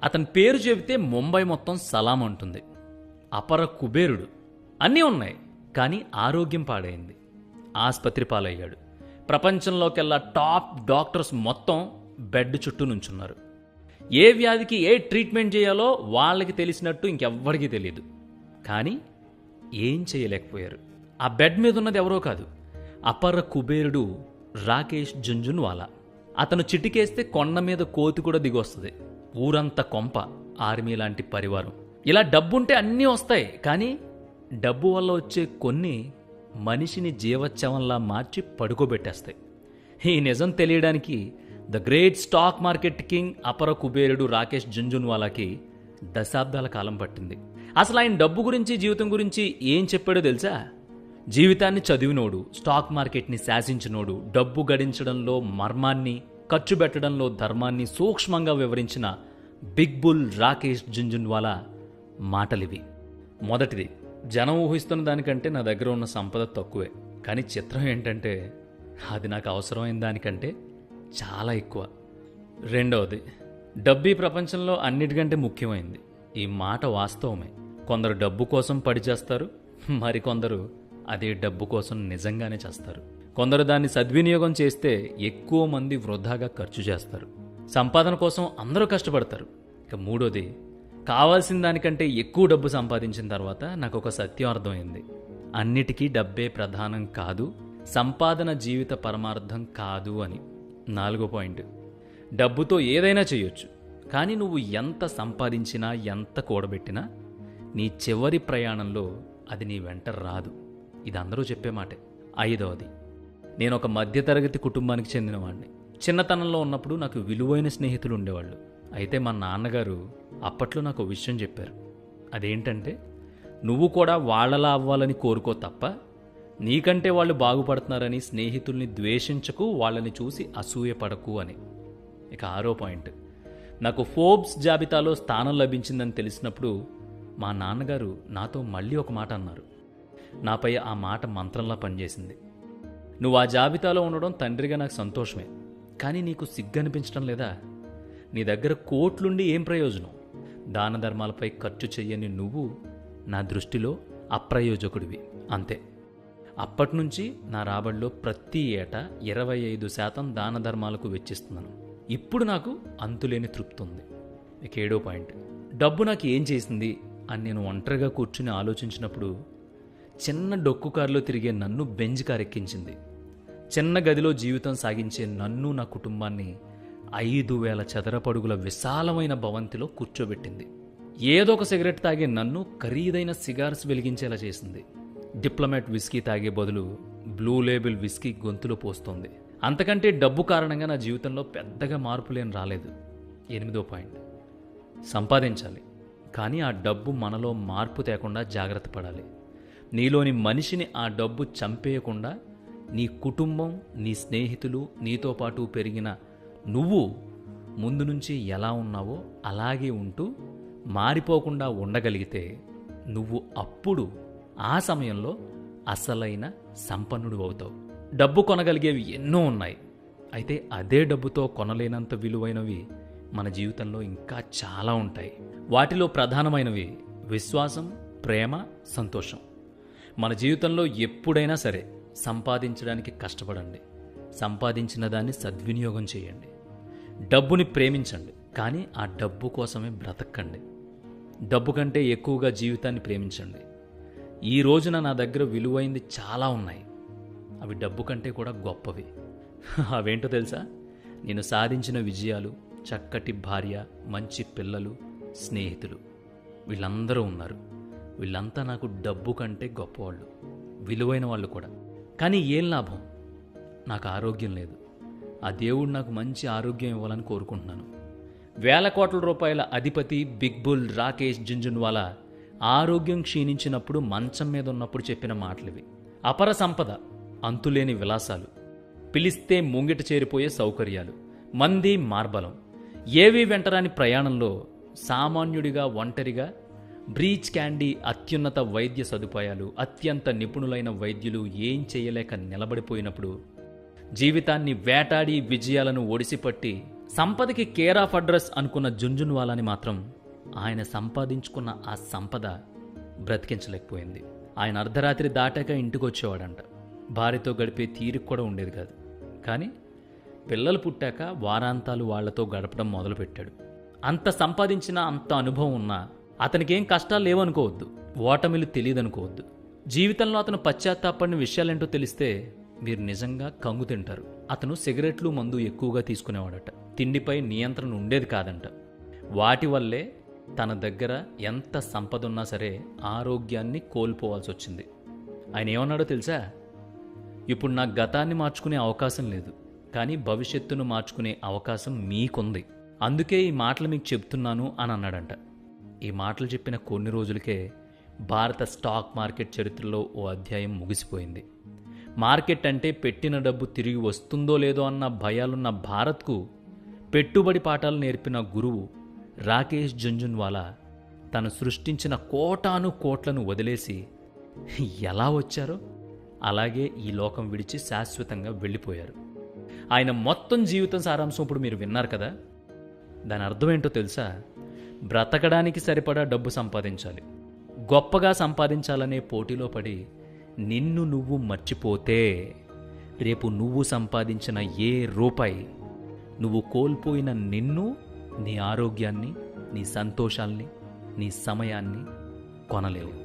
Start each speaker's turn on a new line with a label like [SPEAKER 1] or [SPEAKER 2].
[SPEAKER 1] అతని పేరు చెబితే ముంబై మొత్తం సలాం అంటుంది. అపర కుబేరుడు. అన్నీ ఉన్నాయి, కానీ ఆరోగ్యం పాడైంది. ఆస్పత్రి పాలయ్యాడు. ప్రపంచంలోకెల్లా టాప్ డాక్టర్స్ మొత్తం బెడ్ చుట్టూ నుంచున్నారు. ఏ వ్యాధికి ఏ ట్రీట్మెంట్ చేయాలో వాళ్ళకి తెలిసినట్టు ఇంకెవ్వరికీ తెలియదు. కానీ ఏం చేయలేకపోయారు. ఆ బెడ్ మీద ఉన్నది ఎవరో కాదు, అపర కుబేరుడు రాకేష్ జుంజున్వాలా. అతను చిటికేస్తే కొండ మీద కోతి కూడా దిగొస్తుంది. ఊరంతా కొంప, ఆర్మీ లాంటి పరివారం. ఇలా డబ్బుంటే అన్నీ వస్తాయి, కానీ డబ్బు వల్ల వచ్చే కొన్ని మనిషిని జీవోత్సవంలా మార్చి పడుకోబెట్టేస్తాయి. ఈ నిజం తెలియడానికి the great stock market king అపర కుబేరుడు రాకేష్ జుంజున్వాలాకి దశాబ్దాల కాలం పట్టింది. అసలు ఆయన డబ్బు గురించి, జీవితం గురించి ఏం చెప్పాడో తెలుసా? జీవితాన్ని చదివినోడు, స్టాక్ మార్కెట్ని శాసించినోడు, డబ్బు గడించడంలో మర్మాన్ని, ఖర్చు పెట్టడంలో ధర్మాన్ని సూక్ష్మంగా వివరించిన బిగ్ బుల్ రాకేష్ జుంజున్వాలా మాటలివి. మొదటిది, జనం ఊహిస్తున్న దానికంటే నా దగ్గర ఉన్న సంపద తక్కువే, కానీ చిత్రం ఏంటంటే అది నాకు అవసరమైన దానికంటే చాలా ఎక్కువ. రెండవది, డబ్బు ఈ ప్రపంచంలో అన్నిటికంటే ముఖ్యమైంది. ఈ మాట వాస్తవమే. కొందరు డబ్బు కోసం పడిచేస్తారు, మరికొందరు అదే డబ్బు కోసం నిజంగానే చేస్తారు. కొందరు దాన్ని సద్వినియోగం చేస్తే ఎక్కువ మంది వృధాగా ఖర్చు చేస్తారు. సంపాదన కోసం అందరూ కష్టపడతారు. ఇక మూడోది, కావాల్సిన దానికంటే ఎక్కువ డబ్బు సంపాదించిన తర్వాత నాకు ఒక సత్యం అర్థమైంది. అన్నిటికీ డబ్బే ప్రధానం కాదు, సంపాదన జీవిత పరమార్థం కాదు అని. నాలుగో పాయింట్, డబ్బుతో ఏదైనా చేయొచ్చు, కానీ నువ్వు ఎంత సంపాదించినా, ఎంత కూడబెట్టినా నీ చివరి ప్రయాణంలో అది నీ వెంట రాదు. ఇది అందరూ చెప్పే మాటే. ఐదవది, నేను ఒక మధ్యతరగతి కుటుంబానికి చెందినవాడిని. చిన్నతనంలో ఉన్నప్పుడు నాకు విలువైన స్నేహితులు ఉండేవాళ్ళు. అయితే మా నాన్నగారు అప్పట్లో నాకు విషయం చెప్పారు. అదేంటంటే, నువ్వు కూడా వాళ్ళలా అవ్వాలని కోరుకో తప్ప నీకంటే వాళ్ళు బాగుపడుతున్నారని స్నేహితుల్ని ద్వేషించకు, వాళ్ళని చూసి అసూయపడకు అని. ఇక ఆరో పాయింట్, నాకు ఫోర్బ్స్ జాబితాలో స్థానం లభించిందని తెలిసినప్పుడు మా నాన్నగారు నాతో మళ్ళీ ఒక మాట అన్నారు. నాపై ఆ మాట మంత్రంలా పనిచేసింది. నువ్వు ఆ జాబితాలో ఉండడం తండ్రిగా నాకు సంతోషమే, కానీ నీకు సిగ్గనిపించడం లేదా? నీ దగ్గర కోట్లుండి ఏం ప్రయోజనం? దాన ధర్మాలపై ఖర్చు చెయ్యని నువ్వు నా దృష్టిలో అప్రయోజకుడివి, అంతే. అప్పటినుంచి నా రాబడిలో ప్రతి ఏటా 25% దాన ధర్మాలకు వెచ్చిస్తున్నాను. ఇప్పుడు నాకు అంతులేని తృప్తి ఉంది. ఇక ఏడో పాయింట్, డబ్బు నాకు ఏం చేసింది అని నేను ఒంటరిగా కూర్చుని ఆలోచించినప్పుడు చిన్న డొక్కు కారులో తిరిగే నన్ను బెంజ్ కారు ఎక్కించింది. చిన్న గదిలో జీవితం సాగించే నన్ను, నా కుటుంబాన్ని 5,000 చదరపడుగుల విశాలమైన భవంతిలో కూర్చోబెట్టింది. ఏదో ఒక సిగరెట్ తాగే నన్ను ఖరీదైన సిగార్స్ వెలిగించేలా చేసింది. డిప్లొమాట్ విస్కీ తాగే బదులు బ్లూ లేబుల్ విస్కీ గొంతులో పోస్తోంది. అంతకంటే డబ్బు కారణంగా నా జీవితంలో పెద్దగా మార్పులేం రాలేదు. 8వ పాయింట్, సంపాదించాలి, కానీ ఆ డబ్బు మనలో మార్పు తేకుండా జాగ్రత్త పడాలి. నీలోని మనిషిని ఆ డబ్బు చంపేయకుండా నీ కుటుంబం, నీ స్నేహితులు, నీతో పాటు పెరిగిన నువ్వు ముందు నుంచి ఎలా ఉన్నావో అలాగే ఉంటూ మారిపోకుండా ఉండగలిగితే నువ్వు అప్పుడు ఆ సమయంలో అసలైన సంపన్నుడు అవుతావు. డబ్బు కొనగలిగేవి ఎన్నో ఉన్నాయి, అయితే అదే డబ్బుతో కొనలేనంత విలువైనవి మన జీవితంలో ఇంకా చాలా ఉంటాయి. వాటిలో ప్రధానమైనవి విశ్వాసం, ప్రేమ, సంతోషం. మన జీవితంలో ఎప్పుడైనా సరే సంపాదించడానికి కష్టపడండి, సంపాదించిన దాన్ని సద్వినియోగం చేయండి. డబ్బుని ప్రేమించండి, కానీ ఆ డబ్బు కోసమే బ్రతకండి. డబ్బు కంటే ఎక్కువగా జీవితాన్ని ప్రేమించండి. ఈ రోజున నా దగ్గర విలువైంది చాలా ఉన్నాయి, అవి డబ్బు కంటే కూడా గొప్పవి. అవేంటో తెలుసా? నేను సాధించిన విజయాలు, చక్కటి భార్య, మంచి పిల్లలు, స్నేహితులు, వీళ్ళందరూ ఉన్నారు. వీళ్ళంతా నాకు డబ్బు కంటే గొప్పవాళ్ళు, విలువైన వాళ్ళు కూడా. కానీ ఏం లాభం? నాకు ఆరోగ్యం లేదు. ఆ దేవుడు నాకు మంచి ఆరోగ్యం ఇవ్వాలని కోరుకుంటున్నాను. 1,000 కోట్ల రూపాయల అధిపతి బిగ్ బుల్ రాకేష్ జుంజున్వాలా ఆరోగ్యం క్షీణించినప్పుడు మంచం మీద ఉన్నప్పుడు చెప్పిన మాటలివి. అపర సంపద, అంతులేని విలాసాలు, పిలిస్తే ముంగిట చేరిపోయే సౌకర్యాలు, మంది మార్బలం, ఏవీ వెంటరాని ప్రయాణంలో సామాన్యుడిగా ఒంటరిగా బ్రీచ్ క్యాండీ, అత్యున్నత వైద్య సదుపాయాలు, అత్యంత నిపుణులైన వైద్యులు ఏం చేయలేక నిలబడిపోయినప్పుడు, జీవితాన్ని వేటాడి విజయాలను ఒడిసిపట్టి సంపదకి కేర్ ఆఫ్ అడ్రస్ అనుకున్న జుంజున్వాలాని మాత్రం ఆయన సంపాదించుకున్న ఆ సంపద బ్రతికించలేకపోయింది. ఆయన అర్ధరాత్రి దాటాక ఇంటికి వచ్చేవాడంట. భార్యతో గడిపే తీరిక కూడా ఉండేది కాదు. కానీ పిల్లలు పుట్టాక వారాంతాలు వాళ్లతో గడపడం మొదలుపెట్టాడు. అంత సంపాదించిన, అంత అనుభవం ఉన్నా అతనికేం కష్టాలు లేవనుకోవద్దు, ఓటమిలు తెలియదనుకోవద్దు. జీవితంలో అతను పశ్చాత్తాపడిన విషయాలేంటో తెలిస్తే మీరు నిజంగా కంగు తింటారు. అతను సిగరెట్లు, మందు ఎక్కువగా తీసుకునేవాడట. తిండిపై నియంత్రణ ఉండేది కాదంట. వాటి వల్లే తన దగ్గర ఎంత సంపద ఉన్నా సరే ఆరోగ్యాన్ని కోల్పోవాల్సి వచ్చింది. ఆయన ఏమన్నాడో తెలుసా? ఇప్పుడు నా గతాన్ని మార్చుకునే అవకాశం లేదు, కానీ భవిష్యత్తును మార్చుకునే అవకాశం మీకుంది. అందుకే ఈ మాటలు మీకు చెప్తున్నాను అని అన్నాడంట. ఈ మాటలు చెప్పిన కొన్ని రోజులకే భారత స్టాక్ మార్కెట్ చరిత్రలో ఓ అధ్యాయం ముగిసిపోయింది. మార్కెట్ అంటే పెట్టిన డబ్బు తిరిగి వస్తుందో లేదో అన్న భయాలున్న భారత్కు పెట్టుబడి పాఠాలు నేర్పిన గురువు రాకేష్ జుంజున్వాలా తను సృష్టించిన కోటాను కోట్లను వదిలేసి ఎలా వచ్చారో అలాగే ఈ లోకం విడిచి శాశ్వతంగా వెళ్ళిపోయారు. ఆయన మొత్తం జీవితం సారాంశం ఇప్పుడు మీరు విన్నారు కదా. దాని అర్థం ఏంటో తెలుసా? బ్రతకడానికి సరిపడా డబ్బు సంపాదించాలి, గొప్పగా సంపాదించాలనే పోటీలో పడి నిన్ను నువ్వు మర్చిపోతే రేపు నువ్వు సంపాదించిన ఏ రూపాయి నువ్వు కోల్పోయిన నిన్ను, నీ ఆరోగ్యాన్ని, నీ సంతోషాల్ని, నీ సమయాన్ని కొనలేవు.